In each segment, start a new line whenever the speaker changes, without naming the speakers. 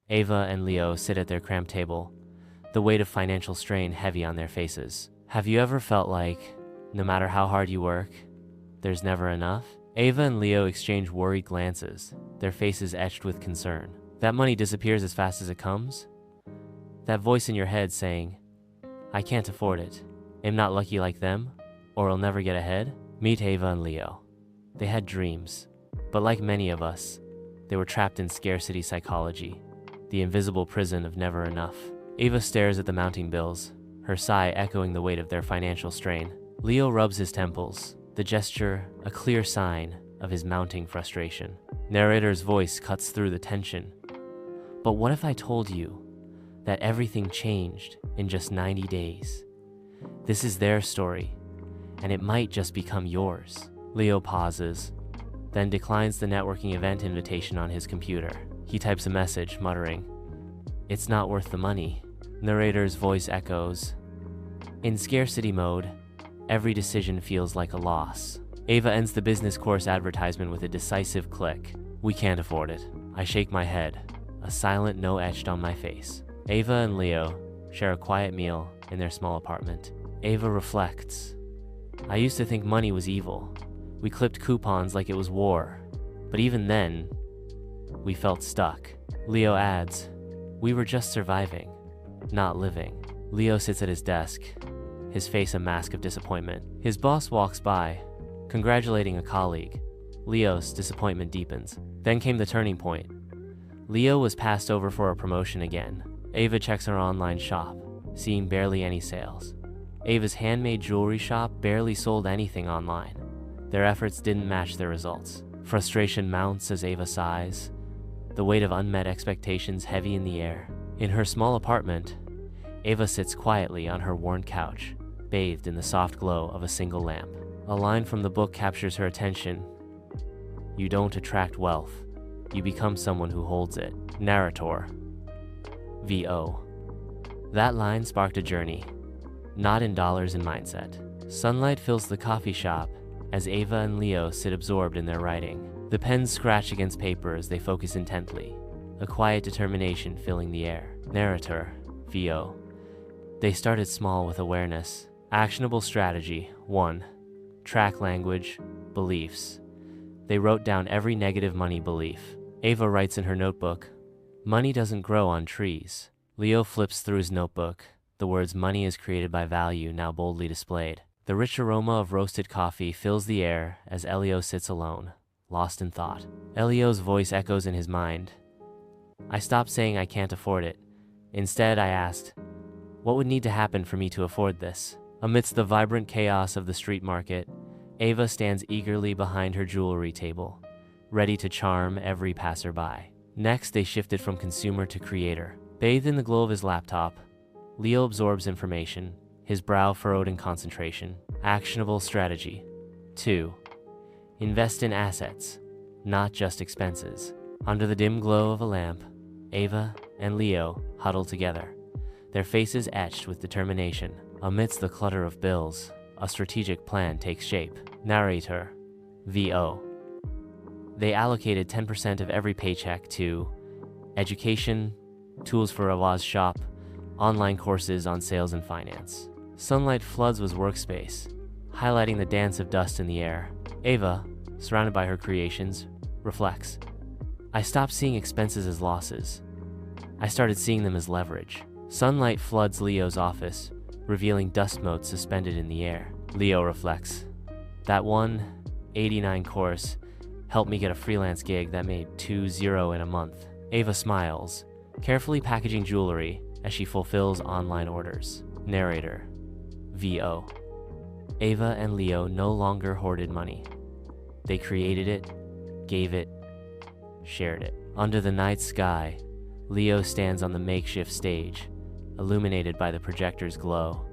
Ava and Leo sit at their cramped table, the weight of financial strain heavy on their faces. Have you ever felt like, no matter how hard you work, there's never enough? Ava and Leo exchange worried glances, their faces etched with concern. That money disappears as fast as it comes? That voice in your head saying, I can't afford it, I'm not lucky like them, or I'll never get ahead? Meet Ava and Leo. They had dreams, but like many of us, they were trapped in scarcity psychology, the invisible prison of never enough. Ava stares at the mounting bills, her sigh echoing the weight of their financial strain. Leo rubs his temples, the gesture a clear sign of his mounting frustration. Narrator's voice cuts through the tension. But what if I told you that everything changed in just 90 days? This is their story, and it might just become yours. Leo pauses, then declines the networking event invitation on his computer. He types a message, muttering, "It's not worth the money." Narrator's voice echoes, "In scarcity mode, every decision feels like a loss." Ava ends the business course advertisement with a decisive click. "We can't afford it." I shake my head, a silent no etched on my face. Ava and Leo share a quiet meal in their small apartment. Ava reflects, "I used to think money was evil. We clipped coupons like it was war. But even then, we felt stuck." Leo adds, "We were just surviving, not living." Leo sits at his desk, his face a mask of disappointment. His boss walks by, congratulating a colleague. Leo's disappointment deepens. Then came the turning point. Leo was passed over for a promotion again. Ava checks her online shop, seeing barely any sales. Ava's handmade jewelry shop barely sold anything online. Their efforts didn't match their results. Frustration mounts as Ava sighs, the weight of unmet expectations heavy in the air. In her small apartment, Ava sits quietly on her worn couch, bathed in the soft glow of a single lamp. A line from the book captures her attention. "You don't attract wealth, you become someone who holds it." Narrator, VO. That line sparked a journey, not in dollars and mindset. Sunlight fills the coffee shop as Ava and Leo sit absorbed in their writing. The pens scratch against paper as they focus intently, a quiet determination filling the air. Narrator, VO. They started small with awareness. Actionable strategy, 1. Track language, beliefs. They wrote down every negative money belief. Ava writes in her notebook, "Money doesn't grow on trees." Leo flips through his notebook, the words "money is created by value" now boldly displayed. The rich aroma of roasted coffee fills the air as Elio sits alone, lost in thought. Elio's voice echoes in his mind. I stopped saying I can't afford it. Instead, I asked, what would need to happen for me to afford this? Amidst the vibrant chaos of the street market, Ava stands eagerly behind her jewelry table, ready to charm every passerby. Next, they shifted from consumer to creator. Bathed in the glow of his laptop, Leo absorbs information, his brow furrowed in concentration. Actionable strategy. 2. Invest in assets, not just expenses. Under the dim glow of a lamp, Ava and Leo huddle together, their faces etched with determination. Amidst the clutter of bills, a strategic plan takes shape. Narrator, VO. They allocated 10% of every paycheck to education, tools for Ava's shop, online courses on sales and finance. Sunlight floods his workspace, highlighting the dance of dust in the air. Ava, surrounded by her creations, reflects. I stopped seeing expenses as losses. I started seeing them as leverage. Sunlight floods Leo's office, revealing dust motes suspended in the air. Leo reflects. That 189 course helped me get a freelance gig that made $20 in a month. Ava smiles, carefully packaging jewelry as she fulfills online orders. Narrator, VO. Ava and Leo no longer hoarded money. They created it, gave it, shared it. Under the night sky, Leo stands on the makeshift stage, illuminated by the projector's glow,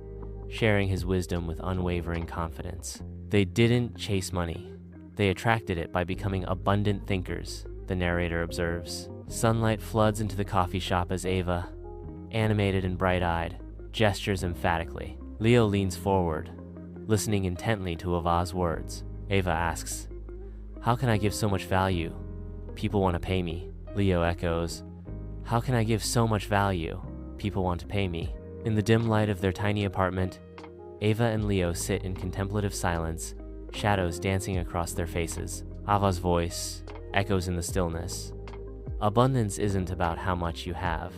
sharing his wisdom with unwavering confidence. They didn't chase money. They attracted it by becoming abundant thinkers, the narrator observes. Sunlight floods into the coffee shop as Ava, animated and bright-eyed, gestures emphatically. Leo leans forward, listening intently to Ava's words. Ava asks, how can I give so much value? People want to pay me. Leo echoes, How can I give so much value? People want to pay me. In the dim light of their tiny apartment, Ava and Leo sit in contemplative silence, shadows dancing across their faces. Ava's voice echoes in the stillness. Abundance isn't about how much you have.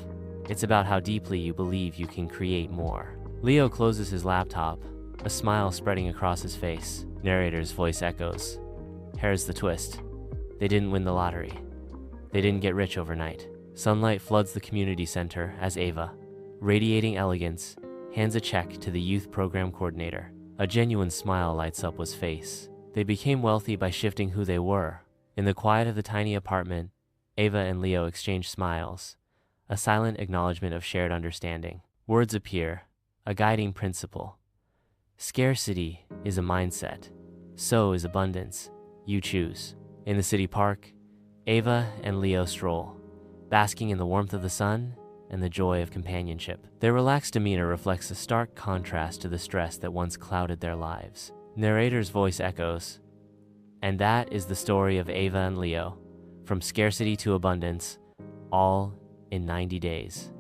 It's about how deeply you believe you can create more. Leo closes his laptop, a smile spreading across his face. Narrator's voice echoes. Here's the twist. They didn't win the lottery. They didn't get rich overnight. Sunlight floods the community center as Ava, radiating elegance, hands a check to the youth program coordinator. A genuine smile lights up his face. They became wealthy by shifting who they were. In the quiet of the tiny apartment, Ava and Leo exchange smiles, a silent acknowledgement of shared understanding. Words appear, a guiding principle. Scarcity is a mindset. So is abundance. You choose. In the city park, Ava and Leo stroll, basking in the warmth of the sun and the joy of companionship. Their relaxed demeanor reflects a stark contrast to the stress that once clouded their lives. Narrator's voice echoes. And that is the story of Ava and Leo, from scarcity to abundance, all in 90 days.